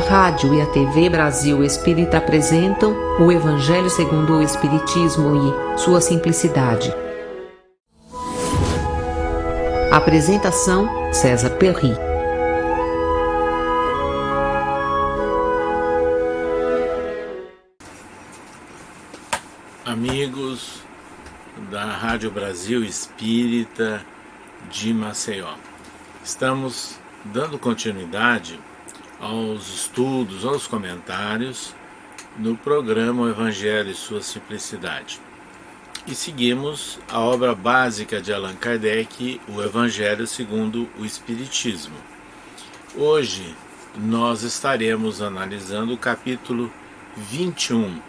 rádio e a TV Brasil Espírita apresentam o Evangelho segundo o Espiritismo e sua simplicidade. Apresentação: César Perry. Amigos da Rádio Brasil Espírita de Maceió, estamos dando continuidade aos estudos, aos comentários no programa O Evangelho e Sua Simplicidade. E seguimos a obra básica de Allan Kardec, o Evangelho segundo o Espiritismo. Hoje nós estaremos analisando o capítulo 21,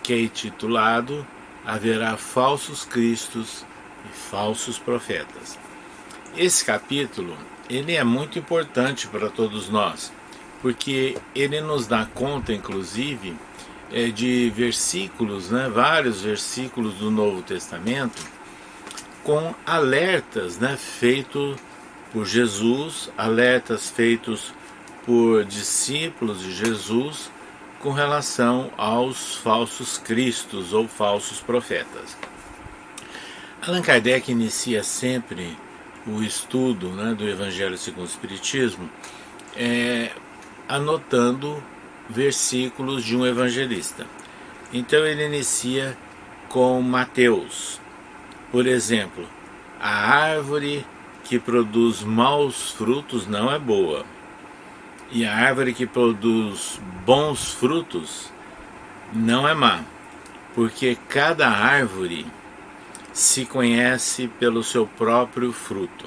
que é intitulado Haverá falsos cristos e falsos profetas. Esse capítulo ele é muito importante para todos nós, porque ele nos dá conta, inclusive, de versículos, vários versículos do Novo Testamento, com alertas feitos por Jesus, alertas feitos por discípulos de Jesus, com relação aos falsos cristos ou falsos profetas. Allan Kardec inicia sempre o estudo do Evangelho segundo o Espiritismo anotando versículos de um evangelista. Então ele inicia com Mateus. Por exemplo, a árvore que produz maus frutos não é boa, e a árvore que produz bons frutos não é má, porque cada árvore se conhece pelo seu próprio fruto.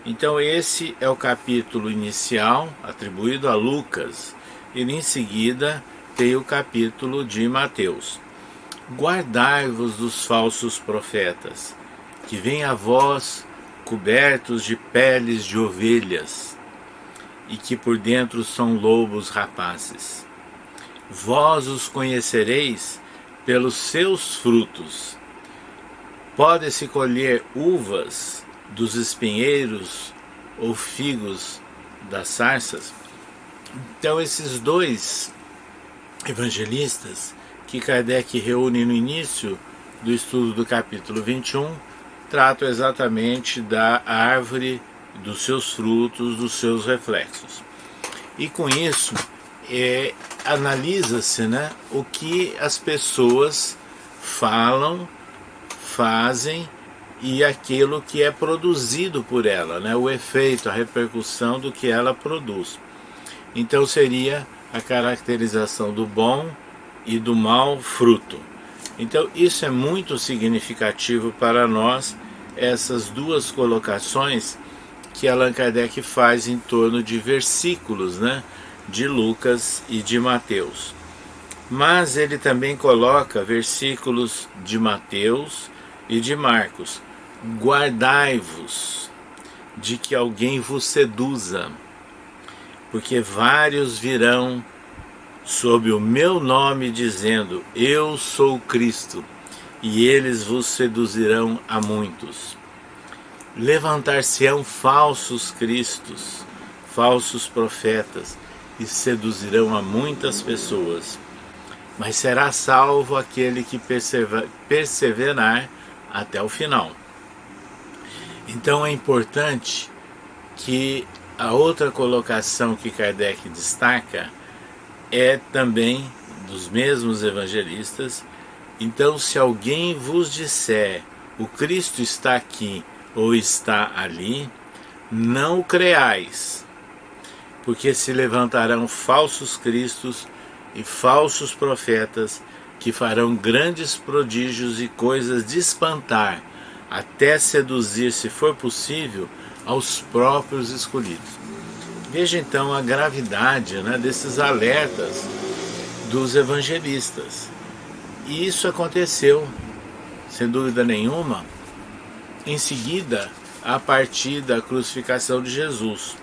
Então esse é o capítulo inicial, atribuído a Lucas, e em seguida tem o capítulo de Mateus. Guardai-vos dos falsos profetas, que vêm a vós cobertos de peles de ovelhas, e que por dentro são lobos rapazes. Vós os conhecereis pelos seus frutos. Pode-se colher uvas dos espinheiros ou figos das sarças? Então esses dois evangelistas que Kardec reúne no início do estudo do capítulo 21 tratam exatamente da árvore, dos seus frutos, dos seus reflexos. E com isso analisa-se o que as pessoas falam, fazem e aquilo que é produzido por ela, o efeito, a repercussão do que ela produz. Então seria a caracterização do bom e do mau fruto. Então isso é muito significativo para nós, essas duas colocações que Allan Kardec faz em torno de versículos de Lucas e de Mateus. Mas ele também coloca versículos de Mateus e de Marcos. Guardai-vos de que alguém vos seduza, porque vários virão sob o meu nome dizendo, eu sou Cristo, e eles vos seduzirão a muitos. Levantar-se-ão falsos cristos, falsos profetas, e seduzirão a muitas pessoas. Mas será salvo aquele que perseverar até o final. Então é importante que a outra colocação que Kardec destaca é também dos mesmos evangelistas. Então, se alguém vos disser, o Cristo está aqui ou está ali, não o creais, porque se levantarão falsos cristos e falsos profetas que farão grandes prodígios e coisas de espantar, até seduzir, se for possível, aos próprios escolhidos. Veja então a gravidade desses alertas dos evangelistas. E isso aconteceu, sem dúvida nenhuma, em seguida, a partir da crucificação de Jesus.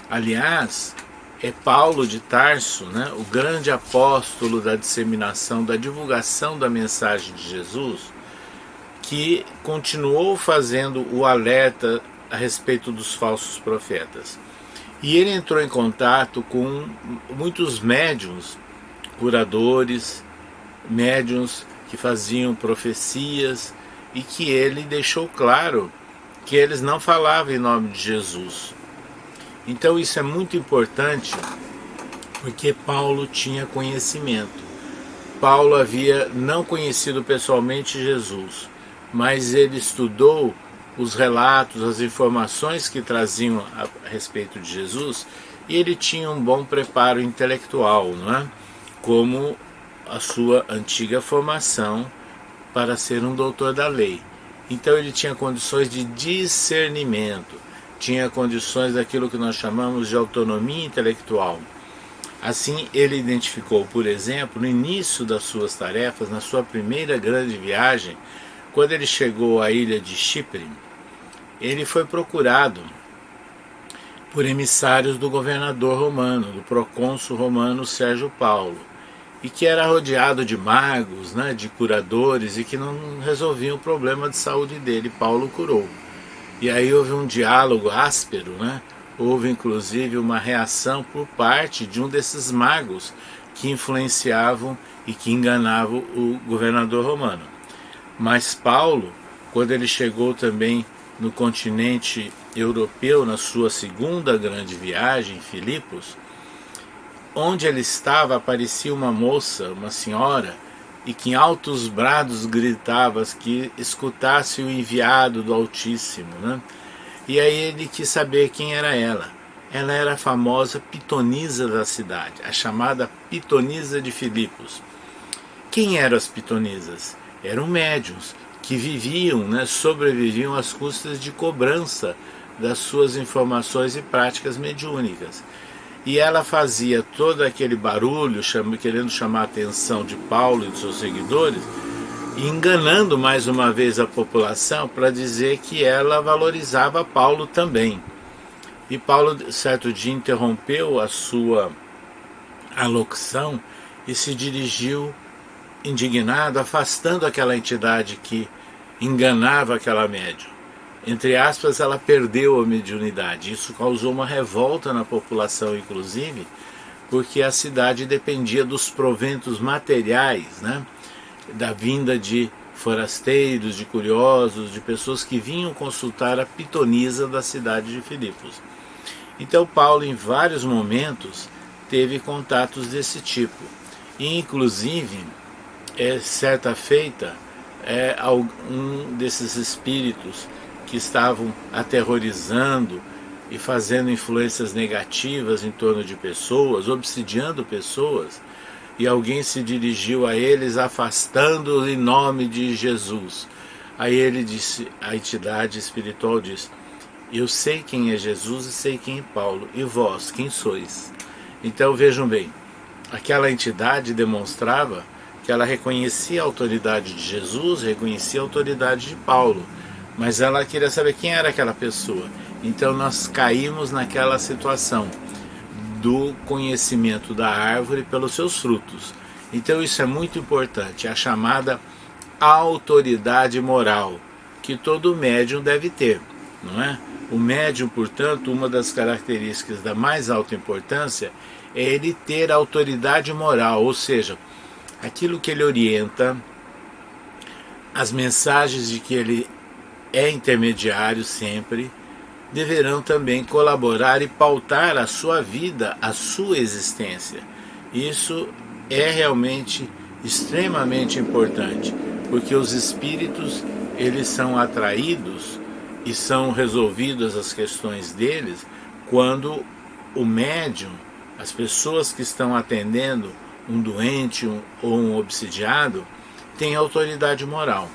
Aliás, é Paulo de Tarso, o grande apóstolo da disseminação, da divulgação da mensagem de Jesus, que continuou fazendo o alerta a respeito dos falsos profetas. E ele entrou em contato com muitos médiuns, curadores, médiuns que faziam profecias, e que ele deixou claro que eles não falavam em nome de Jesus. Então isso é muito importante, porque Paulo tinha conhecimento. Paulo havia não conhecido pessoalmente Jesus, mas ele estudou os relatos, as informações que traziam a respeito de Jesus, e ele tinha um bom preparo intelectual, não é? Como a sua antiga formação para ser um doutor da lei. Então ele tinha condições de discernimento, tinha condições daquilo que nós chamamos de autonomia intelectual. Assim, ele identificou, por exemplo, no início das suas tarefas, na sua primeira grande viagem, quando ele chegou à ilha de Chipre, ele foi procurado por emissários do governador romano, do procônsul romano Sérgio Paulo, e que era rodeado de magos, né, de curadores, e que não resolviam o problema de saúde dele. Paulo curou. E aí houve um diálogo áspero, né? Houve inclusive uma reação por parte de um desses magos que influenciavam e que enganavam o governador romano. Mas Paulo, quando ele chegou também no continente europeu, na sua segunda grande viagem, em Filipos, onde ele estava aparecia uma moça, uma senhora, e que em altos brados gritava que escutasse o enviado do Altíssimo, né? E aí ele quis saber quem era ela. Ela era a famosa pitonisa da cidade, a chamada pitonisa de Filipos. Quem eram as pitonisas? Eram médiuns que viviam, né, sobreviviam às custas de cobrança das suas informações e práticas mediúnicas. E ela fazia todo aquele barulho, querendo chamar a atenção de Paulo e de seus seguidores, enganando mais uma vez a população para dizer que ela valorizava Paulo também. E Paulo, certo dia, interrompeu a sua alocução e se dirigiu indignado, afastando aquela entidade que enganava aquela médium. Entre aspas, ela perdeu a mediunidade. Isso causou uma revolta na população, inclusive, porque a cidade dependia dos proventos materiais, né? Da vinda de forasteiros, de curiosos, de pessoas que vinham consultar a pitonisa da cidade de Filipos. Então Paulo, em vários momentos, teve contatos desse tipo. E, inclusive, certa feita, um desses espíritos que estavam aterrorizando e fazendo influências negativas em torno de pessoas, obsidiando pessoas, e alguém se dirigiu a eles afastando-os em nome de Jesus. Aí ele disse, a entidade espiritual disse: eu sei quem é Jesus e sei quem é Paulo, e vós, quem sois? Então vejam bem, aquela entidade demonstrava que ela reconhecia a autoridade de Jesus, reconhecia a autoridade de Paulo, mas ela queria saber quem era aquela pessoa. Então nós caímos naquela situação do conhecimento da árvore pelos seus frutos. Então isso é muito importante, a chamada autoridade moral, que todo médium deve ter, não é? O médium, portanto, uma das características da mais alta importância é ele ter autoridade moral, ou seja, aquilo que ele orienta, as mensagens de que ele é intermediário sempre, deverão também colaborar e pautar a sua vida, a sua existência. Isso é realmente extremamente importante, porque os espíritos, eles são atraídos e são resolvidas as questões deles quando o médium, as pessoas que estão atendendo um doente ou um obsidiado, têm autoridade moral.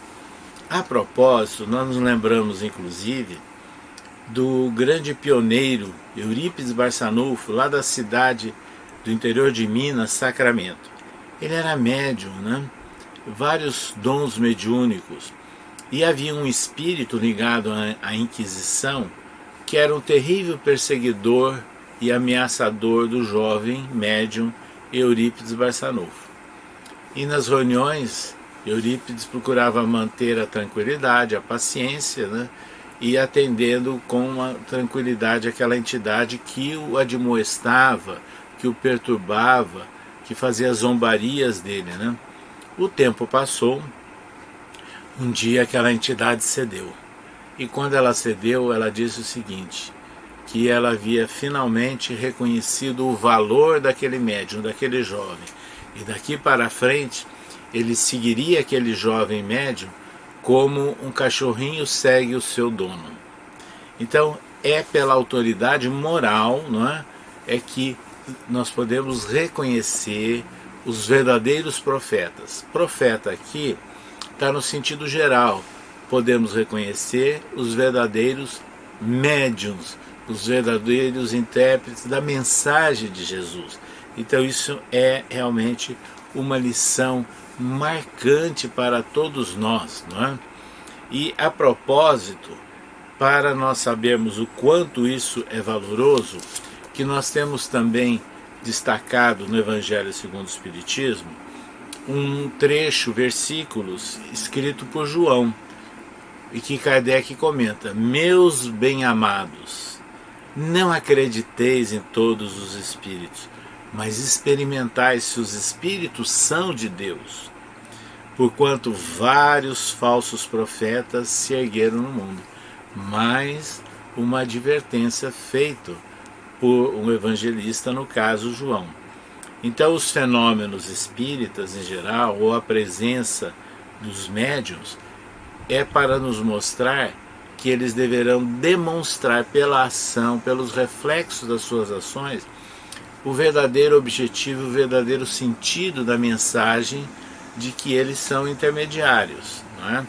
A propósito, nós nos lembramos inclusive do grande pioneiro Eurípides Barçanufo, lá da cidade do interior de Minas, Sacramento. Ele era médium, né? Vários dons mediúnicos. E havia um espírito ligado à Inquisição, que era um terrível perseguidor e ameaçador do jovem médium Eurípides Barçanufo. E nas reuniões, Eurípides procurava manter a tranquilidade, a paciência, né? e atendendo com uma tranquilidade aquela entidade que o admoestava, que o perturbava, que fazia zombarias dele, né? O tempo passou, um dia aquela entidade cedeu. E quando ela cedeu, ela disse o seguinte, que ela havia finalmente reconhecido o valor daquele médium, daquele jovem. E daqui para frente, ele seguiria aquele jovem médium como um cachorrinho segue o seu dono. Então, é pela autoridade moral, não é? É que nós podemos reconhecer os verdadeiros profetas. Profeta aqui está no sentido geral. Podemos reconhecer os verdadeiros médiuns, os verdadeiros intérpretes da mensagem de Jesus. Então isso é realmente uma lição marcante para todos nós, não é? E a propósito, para nós sabermos o quanto isso é valoroso, que nós temos também destacado no Evangelho segundo o Espiritismo, um trecho, versículos, escrito por João, e que Kardec comenta: meus bem-amados, não acrediteis em todos os espíritos, mas experimentai se os espíritos são de Deus, porquanto vários falsos profetas se ergueram no mundo. Mais uma advertência feita por um evangelista, no caso João. Então os fenômenos espíritas em geral, ou a presença dos médiuns, é para nos mostrar que eles deverão demonstrar pela ação, pelos reflexos das suas ações, o verdadeiro objetivo, o verdadeiro sentido da mensagem de que eles são intermediários, não é?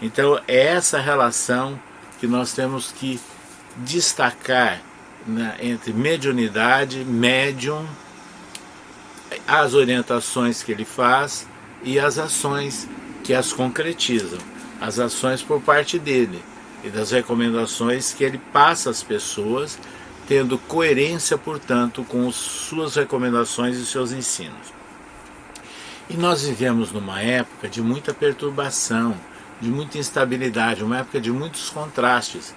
Então é essa relação que nós temos que destacar, né, entre mediunidade, médium, as orientações que ele faz e as ações que as concretizam, as ações por parte dele e das recomendações que ele passa às pessoas, tendo coerência, portanto, com suas recomendações e seus ensinos. E nós vivemos numa época de muita perturbação, de muita instabilidade, uma época de muitos contrastes,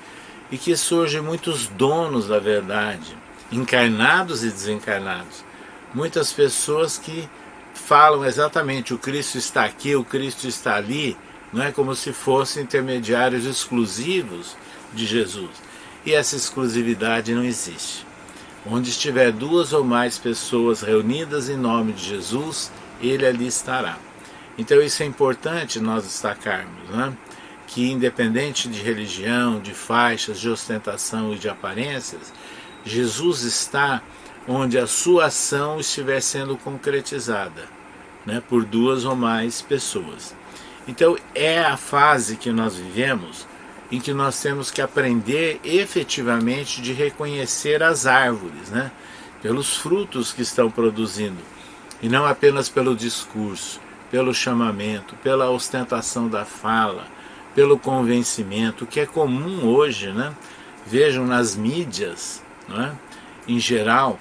e que surgem muitos donos da verdade, encarnados e desencarnados. Muitas pessoas que falam exatamente: o Cristo está aqui, o Cristo está ali, não é, como se fossem intermediários exclusivos de Jesus. E essa exclusividade não existe. Onde estiver duas ou mais pessoas reunidas em nome de Jesus, ele ali estará. Então isso é importante nós destacarmos, né? Que independente de religião, de faixas, de ostentação e de aparências, Jesus está onde a sua ação estiver sendo concretizada, né, por duas ou mais pessoas. Então é a fase que nós vivemos em que nós temos que aprender efetivamente de reconhecer as árvores, né, pelos frutos que estão produzindo, e não apenas pelo discurso, pelo chamamento, pela ostentação da fala, pelo convencimento, que é comum hoje, né? Vejam nas mídias, né, em geral,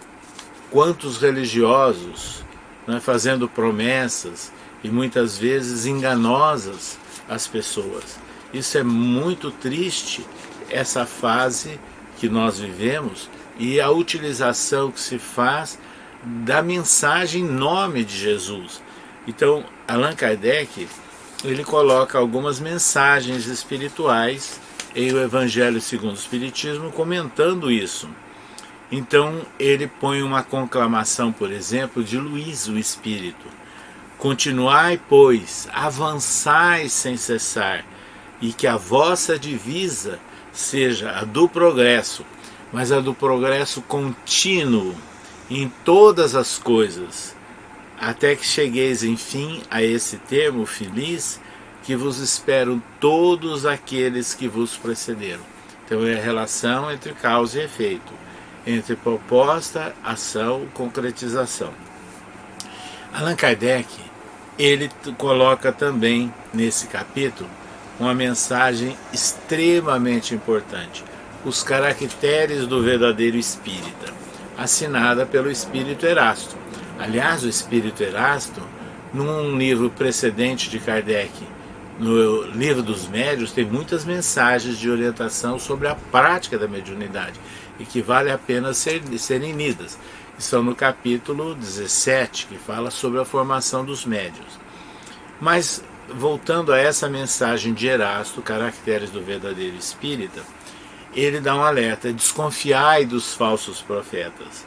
quantos religiosos, né, fazendo promessas e muitas vezes enganosas às pessoas. Isso é muito triste, essa fase que nós vivemos e a utilização que se faz da mensagem em nome de Jesus. Então, Allan Kardec, ele coloca algumas mensagens espirituais em O Evangelho segundo o Espiritismo, comentando isso. Então ele põe uma conclamação, por exemplo, de Luís o Espírito: continuai, pois, avançai sem cessar, e que a vossa divisa seja a do progresso, mas a do progresso contínuo em todas as coisas, até que chegueis, enfim, a esse termo feliz, que vos esperam todos aqueles que vos precederam. Então é a relação entre causa e efeito, entre proposta, ação, concretização. Allan Kardec, ele coloca também nesse capítulo uma mensagem extremamente importante: os caracteres do verdadeiro espírita, assinada pelo Espírito Erasto. Aliás, o Espírito Erasto, num livro precedente de Kardec, no livro dos médiuns tem muitas mensagens de orientação sobre a prática da mediunidade e que vale a pena serem lidas. Estão no capítulo 17, que fala sobre a formação dos médiuns. Mas, voltando a essa mensagem de Erasto, Caracteres do Verdadeiro Espírita, ele dá um alerta: desconfiai dos falsos profetas,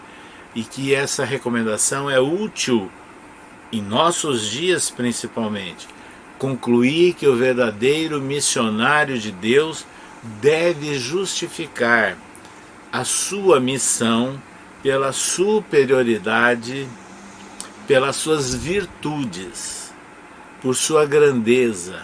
e que essa recomendação é útil em nossos dias principalmente. Concluir que o verdadeiro missionário de Deus deve justificar a sua missão pela superioridade, pelas suas virtudes, por sua grandeza,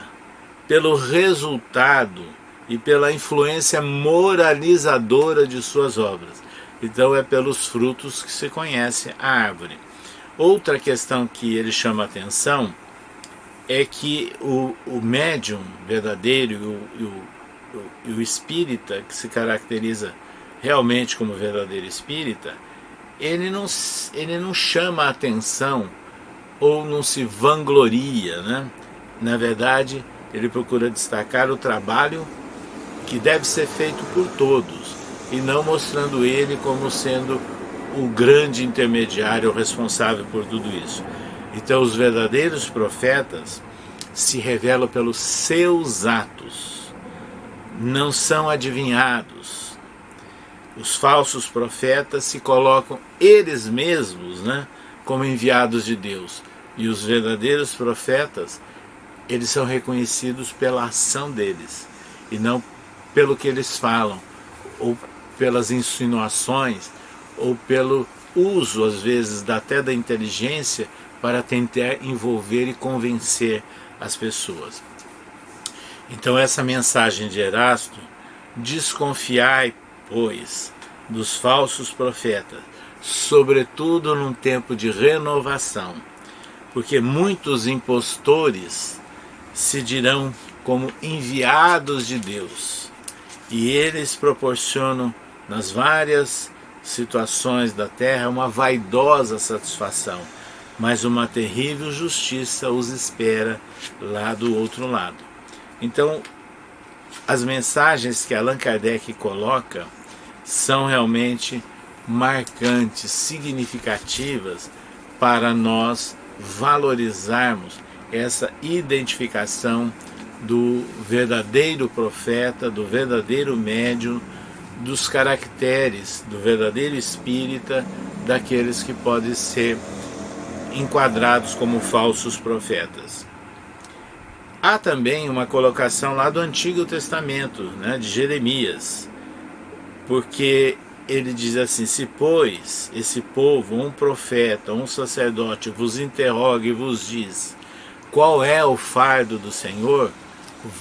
pelo resultado e pela influência moralizadora de suas obras. Então é pelos frutos que se conhece a árvore. Outra questão que ele chama a atenção é que o médium verdadeiro e o espírita, que se caracteriza realmente como verdadeiro espírita, ele não chama a atenção ou não se vangloria, né? Na verdade, ele procura destacar o trabalho que deve ser feito por todos, e não mostrando ele como sendo o grande intermediário responsável por tudo isso. Então, os verdadeiros profetas se revelam pelos seus atos, não são adivinhados. Os falsos profetas se colocam eles mesmos, né, como enviados de Deus. E os verdadeiros profetas, eles são reconhecidos pela ação deles, e não pelo que eles falam, ou pelas insinuações, ou pelo uso, às vezes, até da inteligência para tentar envolver e convencer as pessoas. Então essa mensagem de Erasto: desconfiai, pois, dos falsos profetas, sobretudo num tempo de renovação, porque muitos impostores se dirão como enviados de Deus, e eles proporcionam nas várias situações da terra uma vaidosa satisfação, mas uma terrível justiça os espera lá do outro lado. Então, as mensagens que Allan Kardec coloca são realmente marcantes, significativas, para nós valorizarmos essa identificação do verdadeiro profeta, do verdadeiro médium, dos caracteres do verdadeiro espírita, daqueles que podem ser enquadrados como falsos profetas. Há também uma colocação lá do Antigo Testamento, né, de Jeremias, porque ele diz assim: se pois esse povo, um profeta, um sacerdote, vos interroga e vos diz qual é o fardo do Senhor,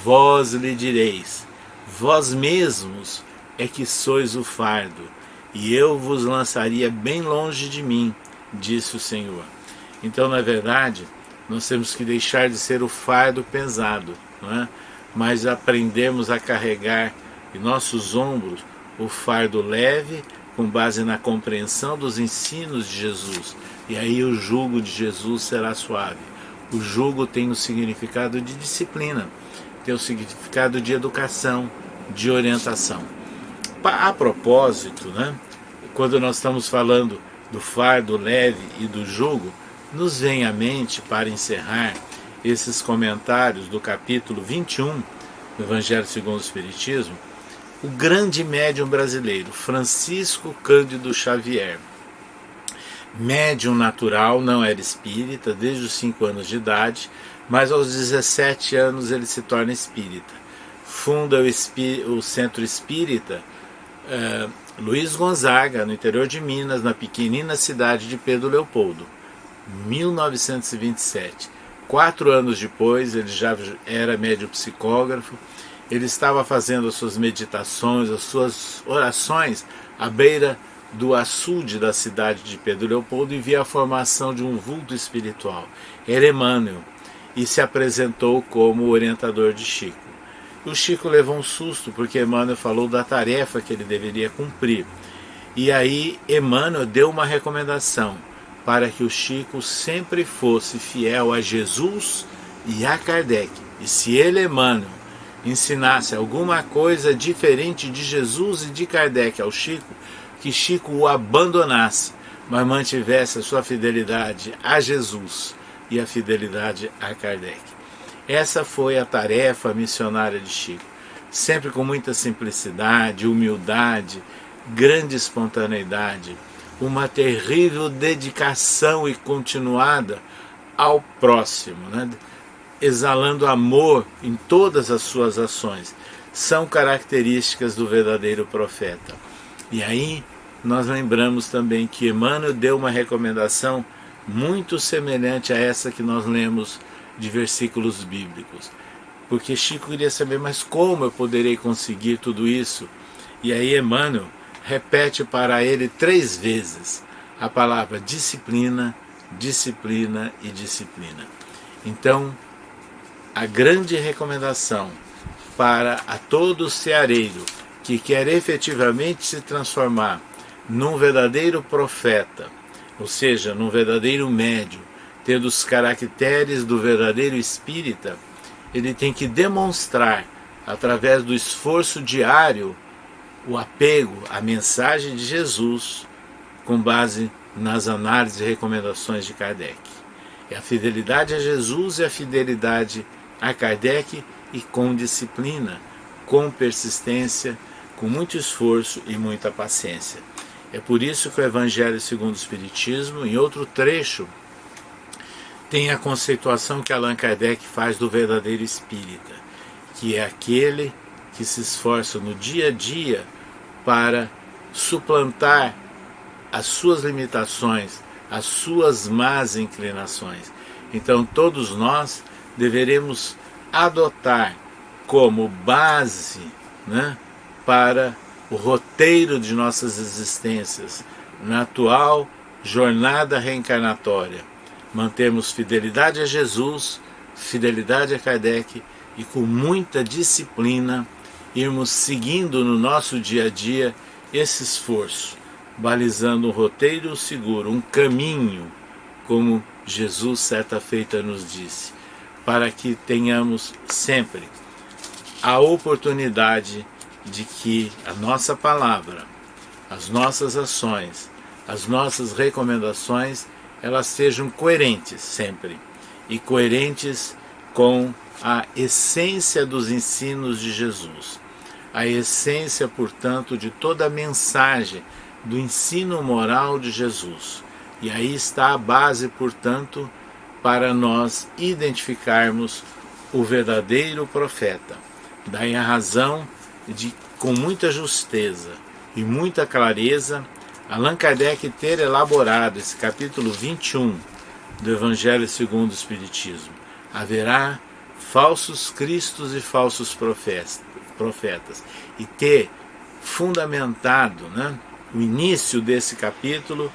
vós lhe direis: vós mesmos é que sois o fardo, e eu vos lançaria bem longe de mim, disse o Senhor. Então, na verdade, nós temos que deixar de ser o fardo pesado, não é? Mas aprendemos a carregar em nossos ombros o fardo leve, com base na compreensão dos ensinos de Jesus. E aí o jugo de Jesus será suave. O jugo tem o significado de disciplina, tem o significado de educação, de orientação. A propósito, né, quando nós estamos falando do fardo leve e do jugo, nos vem à mente, para encerrar esses comentários do capítulo 21 do Evangelho segundo o Espiritismo, o grande médium brasileiro, Francisco Cândido Xavier. Médium natural, não era espírita desde os 5 anos de mas aos 17 anos ele se torna espírita. Funda o Centro Espírita Luiz Gonzaga, no interior de Minas, na pequenina cidade de Pedro Leopoldo, 1927. 4 anos depois, ele já era médium psicógrafo, ele estava fazendo as suas meditações, as suas orações à beira do açude da cidade de Pedro Leopoldo e via a formação de um vulto espiritual. Era Emmanuel, e se apresentou como orientador de Chico. O Chico levou um susto, porque Emmanuel falou da tarefa que ele deveria cumprir. E aí Emmanuel deu uma recomendação para que o Chico sempre fosse fiel a Jesus e a Kardec, E se ele, Emmanuel, ensinasse alguma coisa diferente de Jesus e de Kardec ao Chico, que Chico o abandonasse, mas mantivesse a sua fidelidade a Jesus e a fidelidade a Kardec. Essa foi a tarefa missionária de Chico, sempre com muita simplicidade, humildade, grande espontaneidade, uma terrível dedicação e continuada ao próximo, né? Exalando amor em todas as suas ações. São características do verdadeiro profeta. E aí nós lembramos também que Emmanuel deu uma recomendação muito semelhante a essa que nós lemos de versículos bíblicos. Porque Chico queria saber, mas como eu poderei conseguir tudo isso? E aí Emmanuel repete para ele 3 vezes a palavra disciplina, disciplina e disciplina. Então, a grande recomendação para a todo ceareiro que quer efetivamente se transformar num verdadeiro profeta, ou seja, num verdadeiro médium, tendo os caracteres do verdadeiro espírita, ele tem que demonstrar, através do esforço diário, o apego à mensagem de Jesus, com base nas análises e recomendações de Kardec. É a fidelidade a Jesus e a fidelidade a Kardec, e com disciplina, com persistência, com muito esforço e muita paciência. É por isso que o Evangelho segundo o Espiritismo, em outro trecho, tem a conceituação que Allan Kardec faz do verdadeiro espírita, que é aquele que se esforça no dia a dia para suplantar as suas limitações, as suas más inclinações. Então todos nós deveremos adotar como base, né, para o roteiro de nossas existências na atual jornada reencarnatória. Mantermos fidelidade a Jesus, fidelidade a Kardec e com muita disciplina irmos seguindo no nosso dia a dia esse esforço, balizando um roteiro seguro, um caminho, como Jesus certa feita nos disse, para que tenhamos sempre a oportunidade de que a nossa palavra, as nossas ações, as nossas recomendações, elas sejam coerentes sempre, e coerentes com a essência dos ensinos de Jesus, a essência, portanto, de toda a mensagem do ensino moral de Jesus. E aí está a base, portanto, para nós identificarmos o verdadeiro profeta. Daí a razão de, com muita justeza e muita clareza, Allan Kardec ter elaborado esse capítulo 21 do Evangelho segundo o Espiritismo. Haverá falsos cristos e falsos profetas. E ter fundamentado, né, o início desse capítulo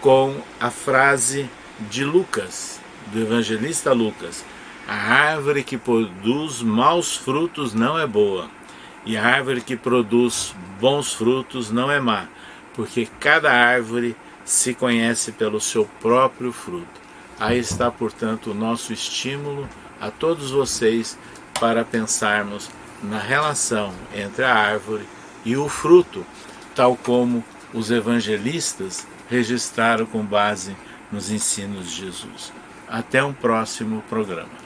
com a frase de Lucas, do evangelista Lucas: a árvore que produz maus frutos não é boa, e a árvore que produz bons frutos não é má, porque cada árvore se conhece pelo seu próprio fruto. Aí está, portanto, o nosso estímulo a todos vocês para pensarmos na relação entre a árvore e o fruto, tal como os evangelistas registraram com base nos ensinos de Jesus. Até um próximo programa.